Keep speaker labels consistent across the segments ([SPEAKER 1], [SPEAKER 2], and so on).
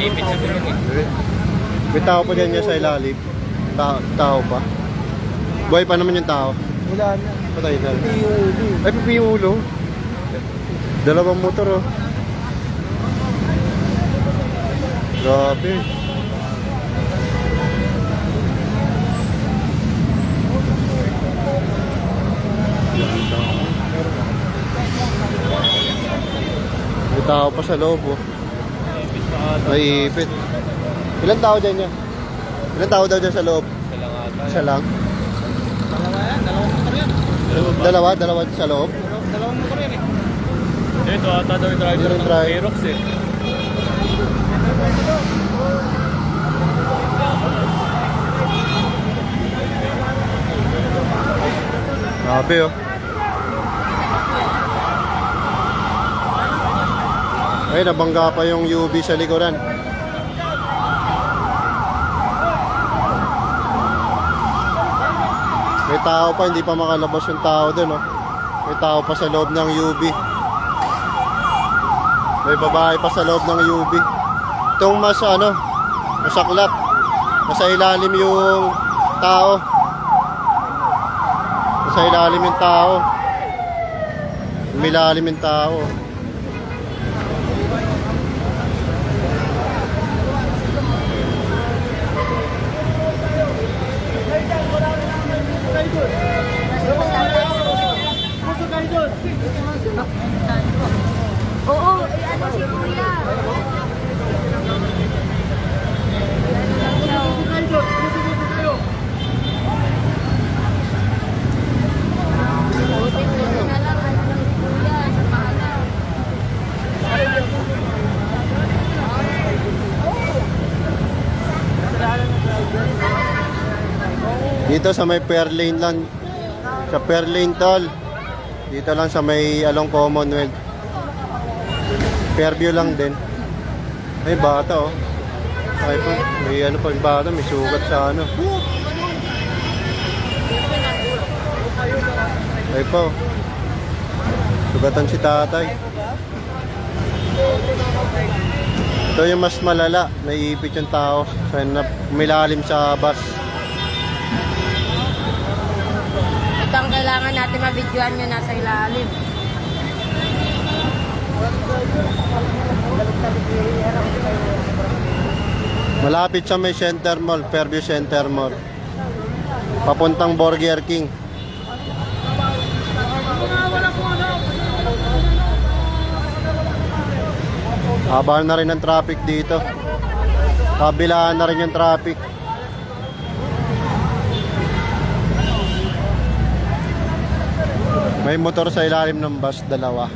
[SPEAKER 1] Naipit sa tulong eh.
[SPEAKER 2] May tao pa dyan niya sa ilalim. Tao pa. Buhay pa naman yung tao.
[SPEAKER 3] Wala na.
[SPEAKER 2] Patay na.
[SPEAKER 3] Pipi yung ulo.
[SPEAKER 2] Ay, pipi yung ulo. Dalawang motor oh. Grabe. May tao pa sa loob oh. May ipit. Ilan tao dyan niya? Ilan tao daw dyan sa loob?
[SPEAKER 1] Isa lang ata.
[SPEAKER 2] Isa lang?
[SPEAKER 3] Dalawa yan. Dalawang motor yan.
[SPEAKER 2] Dalawa sa loob?
[SPEAKER 3] Dalawang motor yan eh.
[SPEAKER 1] Ito ata daw yung driver
[SPEAKER 2] Yung
[SPEAKER 1] ng
[SPEAKER 2] driver.
[SPEAKER 1] Aerox eh.
[SPEAKER 2] Grabe oh. Ay, nabangga pa yung UV sa likuran. May tao pa, hindi pa makalabas yung tao dun oh. May tao pa sa loob ng UV. May babae pa sa loob ng UV. Itong mas masaklap. Nasa ilalim yung tao. Nasa ilalim yung tao. Umilalim yung tao.
[SPEAKER 4] Oo, ano si Kuya?
[SPEAKER 2] Dito sa may Fairlane lang. Sa Fairlane tol. Dito lang sa may along Commonwealth. Fairview lang din. Ay bata oh. Ay pa, may ano pa yung bata, may sugat sa ano. Ay pa oh. Sugatan si tatay. Ito yung mas malala, naiipit yung tao sa umilalim sa bus.
[SPEAKER 4] Ito ang kailangan natin mabidyoan nyo nasa ilalim.
[SPEAKER 2] Malapit sa may Center Mall, Fairview Center Mall. Papuntang Burger King. Haba na rin ang traffic dito. Kabilaan na rin yung traffic. May motor sa ilalim ng bus, dalawa.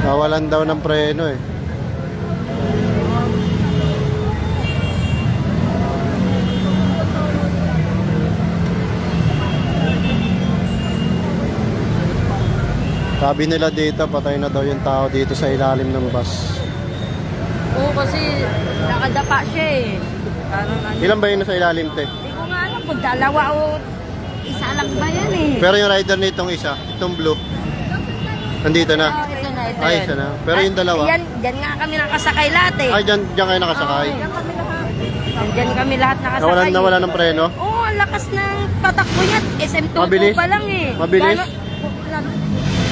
[SPEAKER 2] Nawalan daw ng preno eh. Sabi nila dito, patay na daw yung tao dito sa ilalim ng bus.
[SPEAKER 4] Oo, kasi nakadapa siya eh. Parang ano.
[SPEAKER 2] Ilan ba yun sa ilalim, te?
[SPEAKER 4] Hindi ko nga alam kung dalawa o isa lang ba yan eh.
[SPEAKER 2] Pero yung rider nitong isa, itong blue, nandito na.
[SPEAKER 4] Oh, ito na, ito
[SPEAKER 2] Ay,
[SPEAKER 4] yan.
[SPEAKER 2] isa na. Pero yung dalawa,
[SPEAKER 4] Yan nga kami nakasakay lahat eh.
[SPEAKER 2] ay, dyan kayo nakasakay.
[SPEAKER 4] Diyan kami lahat nakasakay.
[SPEAKER 2] Nawala ng preno.
[SPEAKER 4] Oo, ang lakas ng patakbo niya. SM22
[SPEAKER 2] Mabilis?
[SPEAKER 4] pa lang eh.
[SPEAKER 2] Mabilis?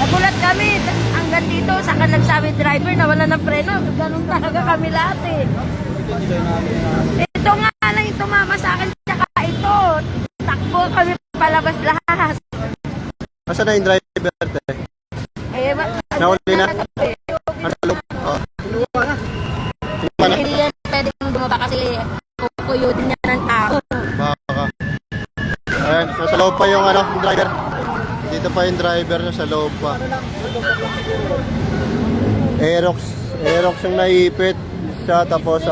[SPEAKER 4] Nagulat kami. Hanggang dito, saka nagsabi driver na wala ng preno. Ganun talaga kami lahat eh. Ito nga lang yung tumama sa akin. Tsaka ito. Takbo kami palabas lahat.
[SPEAKER 2] Asa na yung driver, te?
[SPEAKER 4] Eh,
[SPEAKER 2] Nahuli na? Ano sa loob? Oh.
[SPEAKER 4] Hindi yan pwedeng bumaba kasi kukuyo din yan ng tao.
[SPEAKER 2] Baka. Ayan, nasa loob pa yung driver. Dito pa yung driver nasa loob pa. Aerox yung naipit siya, tapos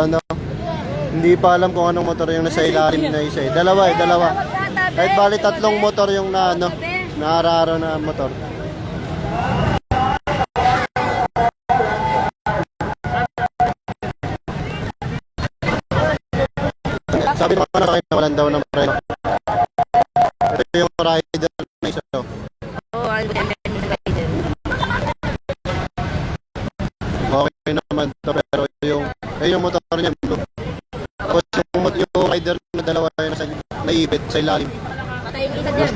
[SPEAKER 2] hindi pa alam kung anong motor yung nasa ilalim na isa eh. Dalawa. Kahit bali tatlong motor yung naararo na motor. Sabi naman sa akin na walang daw ng preno. Ito yung rider na isa daw.
[SPEAKER 4] Oo, ang ganda ng rider.
[SPEAKER 2] Okay naman to, pero yung motor niya blue. Tapos yung rider na dalawa yung nasa naipit sa ilalim.
[SPEAKER 4] Patay yung isa dyan.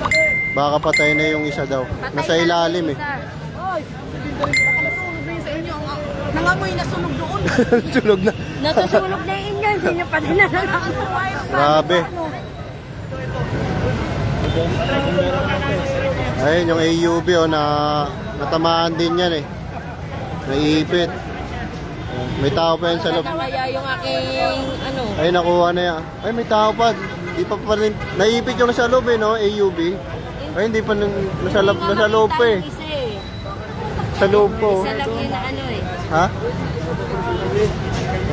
[SPEAKER 2] Baka patay na yung isa daw.
[SPEAKER 4] Patay
[SPEAKER 2] Nasa
[SPEAKER 4] na
[SPEAKER 2] ilalim
[SPEAKER 4] yung
[SPEAKER 2] eh.
[SPEAKER 4] isa.
[SPEAKER 3] Oy! Baka nasunog na yun sa inyo. Nangamoy nasunog doon.
[SPEAKER 2] Sunog na.
[SPEAKER 4] Natusulog na yung inyo, hindi nyo pa din nalalaman.
[SPEAKER 2] Grabe. Ayun, yung AUV natamaan din yan eh. Naipit. May tao pa yan sa loob.
[SPEAKER 4] Kaya yung aking,
[SPEAKER 2] Ay, nakuha na yan. Ay, may tao pa. Di pa pa rin. Naipit yung nasa loob eh, no? AUV. Ay, hindi pa nasa loob pa eh.
[SPEAKER 4] Isa eh.
[SPEAKER 2] Sa loob po.
[SPEAKER 4] Isa lang yun na eh.
[SPEAKER 2] Ha?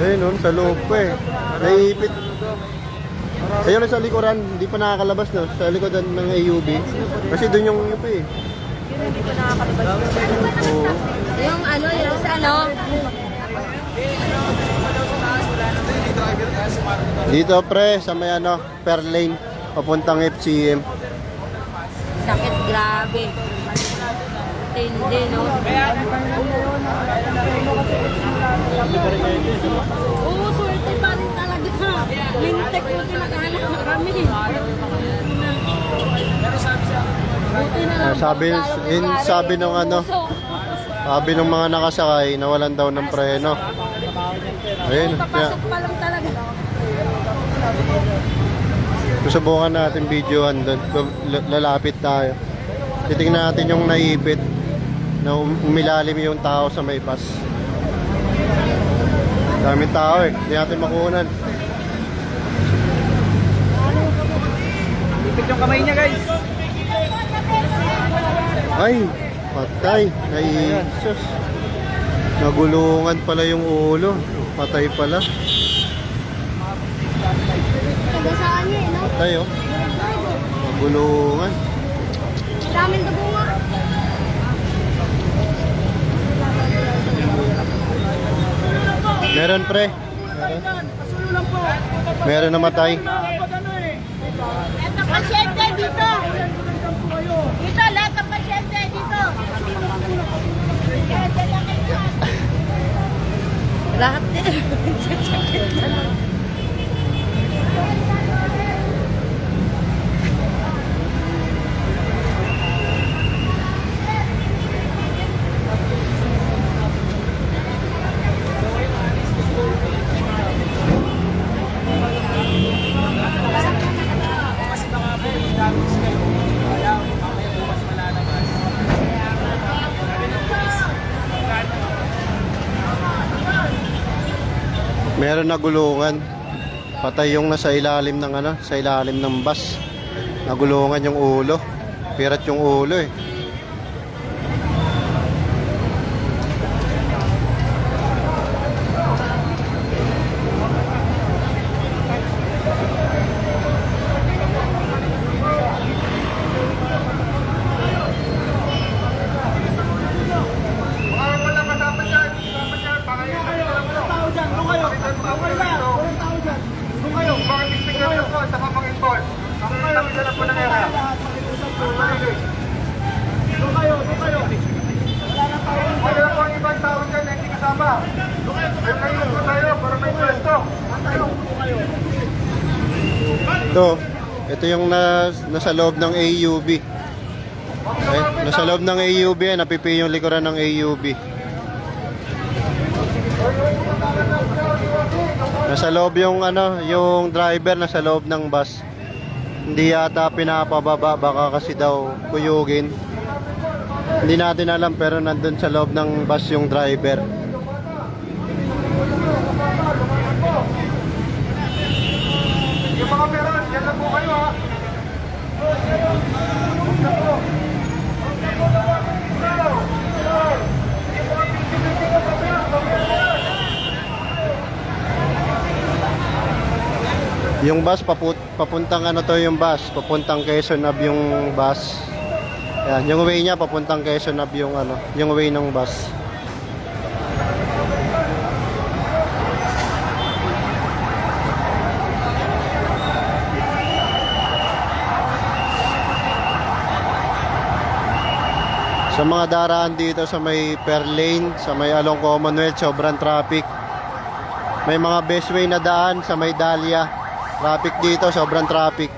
[SPEAKER 2] Ayun, no? Sa loob pa eh. Naipit. Ayun, sa likuran. Hindi pa nakakalabas, no? Sa likodan ng AUV. Kasi doon yung UP eh.
[SPEAKER 4] Yun hindi pa nakakalabas.
[SPEAKER 2] Oo.
[SPEAKER 4] Yung yung sa
[SPEAKER 2] Dito pre, sa may per lane, papuntang FCM.
[SPEAKER 4] sakit grabe. Tindi, no? Oo, swerte pa rin talaga. Lintek ko tinakahanap na kami. Buti na lang.
[SPEAKER 2] Sabi nung sabi nung mga nakasakay, nawalan daw ng preno. Ayun,
[SPEAKER 4] Papasok pa lang talaga.
[SPEAKER 2] susubukan natin videohan doon. Lalapit tayo. Titingnan natin yung naipit na umilalim yung tao sa may pass. Daming tao eh. Hindi natin makunan.
[SPEAKER 3] Ipit yung kamay niya, guys.
[SPEAKER 2] Ay, patay. Naisus. Nagulungan pala yung ulo. Patay pala.
[SPEAKER 4] Sagasaan niya, no?
[SPEAKER 2] Patay oh. Nagulungan.
[SPEAKER 4] Daming dugo nga.
[SPEAKER 2] Meron pre. Meron namatay.
[SPEAKER 4] Eto pasyente dito. Dito, lahat ng pasyente dito. Lahat din.
[SPEAKER 2] Meron nagulungan. Patay yung nasa ilalim ng sa ilalim ng bus. Nagulungan yung ulo. Pirat yung ulo eh. Ito yung nasa loob ng AUV. Nasa loob ng AUV, napipi yung likuran ng AUV. Nasa loob yung yung driver nasa loob ng bus. Hindi yata pinapababa, baka kasi daw kuyugin. Hindi natin alam, pero nandun sa loob ng bus yung driver.
[SPEAKER 3] Yung mga meron, yan lang po kayo ha.
[SPEAKER 2] Yung bus papuntang yung bus, papuntang Quezon Ave yung bus. Yan, yung way niya papuntang Quezon Ave yung way ng bus. Sa mga daraan dito sa may per lane, sa may Along Commonwealth, sobrang traffic. May mga best way na daan sa may Dahlia. Traffic dito, sobrang traffic.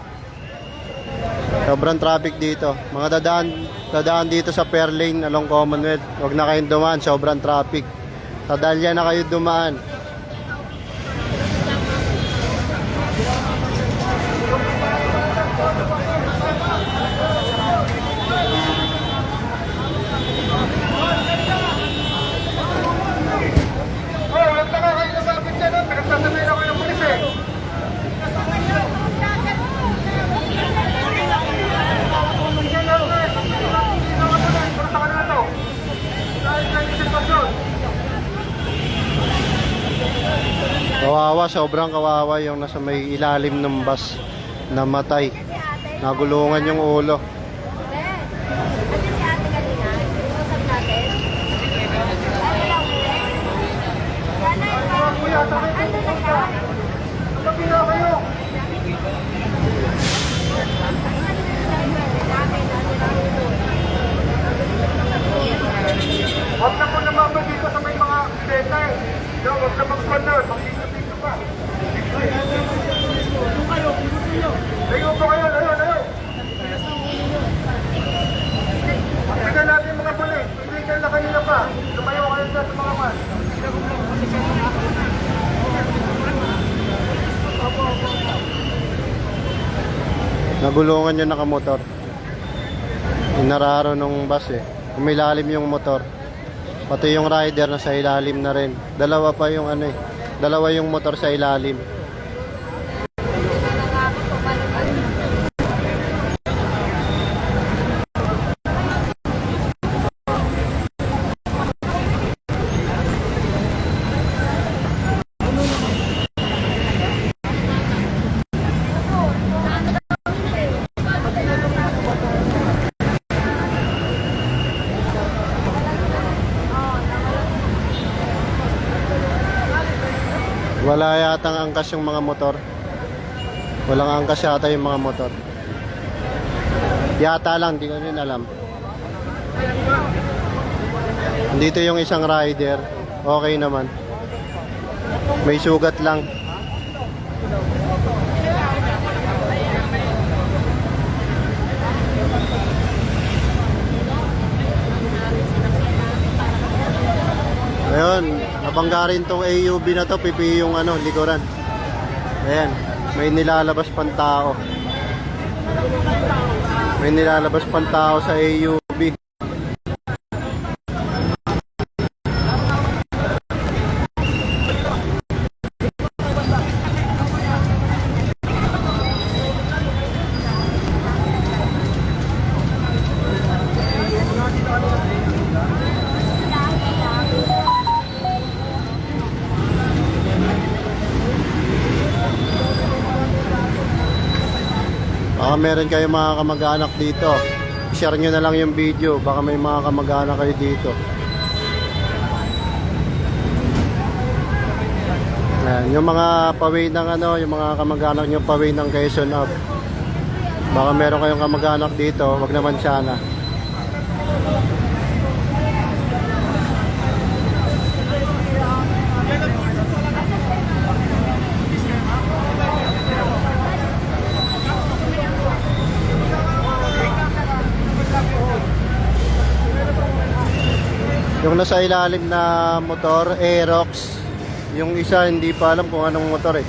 [SPEAKER 2] Sobrang traffic dito. Mga dadaan dito sa per lane, Along Commonwealth. Huwag na kayong dumaan, sobrang traffic. Sa Dahlia na kayo dumaan. Kawawa, sobrang kawawa yung nasa may ilalim ng bus na matay. Nagulungan yung ulo.
[SPEAKER 5] Huwag na po naman ba dito sa may mga aksidente? Huwag na mag-sponsor, mag-dito pa. Layo po kayo, layo. Tingnan natin mga pulis, illegal na kanina pa. Lumayo kayo sa mga man.
[SPEAKER 2] Nagulungan yung nakamotor. Inararo nung bus eh. Umilalim yung motor. Pati yung rider na sa ilalim na rin. Dalawa pa yung ano eh. Dalawa yung motor sa ilalim. Wala yatang angkas yung mga motor. Walang angkas yata yung mga motor. Yata lang, di ko rin alam. Dito yung isang rider. Okay naman. May sugat lang. Ayun, nabangga rin tong AUV na to, pipi yung ano, likuran. Ayan, may nilalabas pang tao. May nilalabas pang tao sa AUV. Baka meron kayo mga kamag-anak dito. I-share nyo na lang yung video. Baka may mga kamag-anak kayo dito. Ayan, yung mga paway ng ano, yung mga kamag-anak nyo paway ng Quezon Up. Baka meron kayong kamag-anak dito. Wag naman sana. Yung nasa ilalim na motor, Aerox. Yung isa hindi pa alam kung anong motor eh.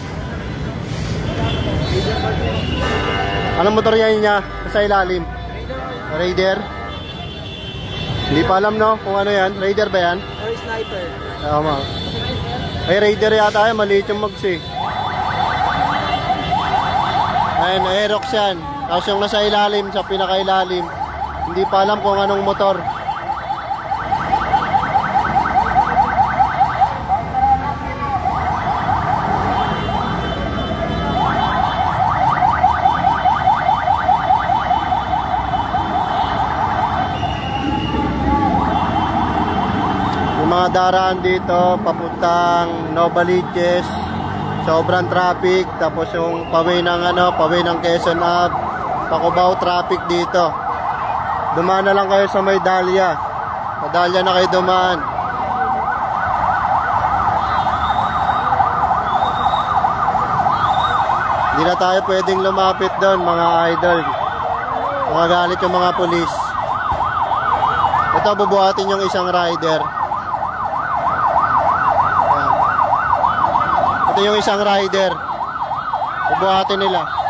[SPEAKER 2] Anong motor yan niya? Nasa ilalim? Raider? Hindi pa alam no kung ano yan. Raider ba yan?
[SPEAKER 1] Or sniper.
[SPEAKER 2] Tama. Ay Raider yata yan. Maliit yung mags eh. Ayun, Aerox yan. Tapos yung nasa ilalim, sa pinakailalim, hindi pa alam kung anong motor. Mga daraan dito papuntang Novaliches, sobrang traffic. Tapos yung paway ng Quezon Ave, Pacubao, traffic dito. dumaan na lang kayo sa may Dahlia. Sa Dahlia na kayo dumaan. Hindi na tayo pwedeng lumapit doon, mga idol. Magagalit yung mga pulis. Ito, bubuhatin yung isang rider. Ayan. Ito yung isang rider. Bubuhatin nila.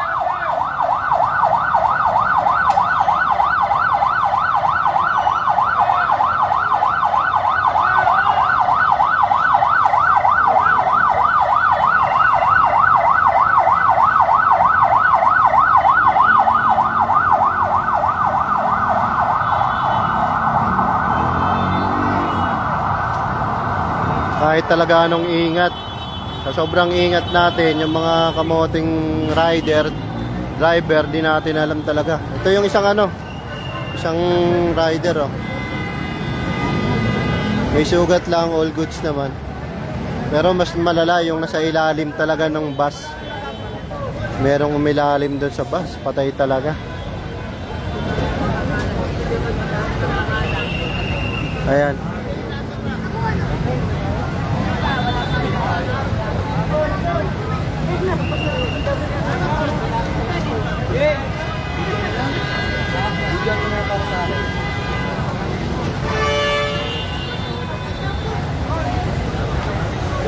[SPEAKER 2] Kahit talaga anong ingat, sa sobrang ingat natin, yung mga kamoting driver, di natin alam talaga. Ito yung isang isang rider, oh. May sugat lang, all goods naman. Pero mas malala yung nasa ilalim talaga ng bus. Merong umilalim doon sa bus, patay talaga. Ayan.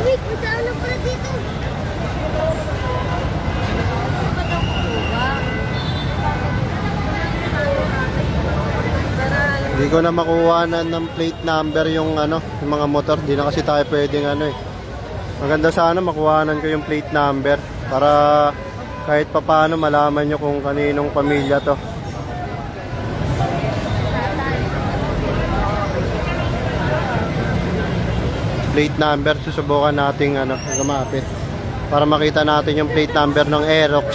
[SPEAKER 4] Wait, magkano pala dito?
[SPEAKER 2] Hindi ko na makuha ng plate number yung yung mga motor. Di na kasi tayo pwedeng Maganda sana makuhanan ko yung plate number para kahit papaano malaman nyo kung kaninong pamilya to. Plate number, susubukan nating lumapit para makita natin yung plate number ng Aerox.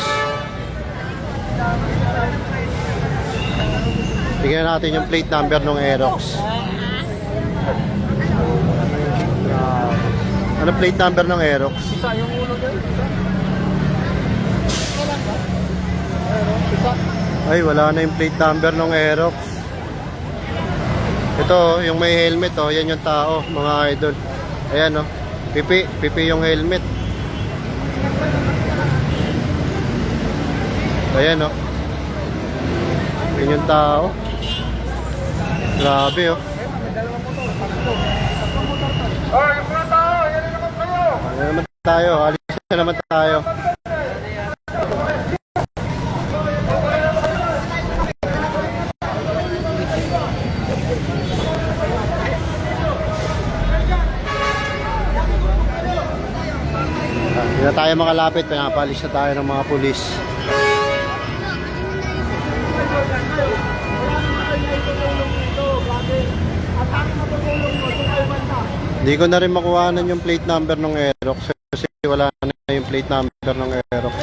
[SPEAKER 2] Tingnan natin yung plate number ng Aerox. Ano plate number ng Aerox?
[SPEAKER 1] Isa yung ulo doon.
[SPEAKER 2] Ay, wala na yung plate number ng Aerox. Ito, yung may helmet, oh, yan yung tao, mga idol. Ayan, oh. Pipi yung helmet. Ayan, oh. Yan yung tao. Grabe, oh.
[SPEAKER 5] Oh, yung mga tao, yan na naman kayo.
[SPEAKER 2] Ano naman tayo? Alis na naman tayo. Hindi na tayo makalapit. Pinapalis na tayo ng mga pulis. Hindi ko na rin makuhanan yung plate number ng Aerox kasi wala na yung plate number ng Aerox.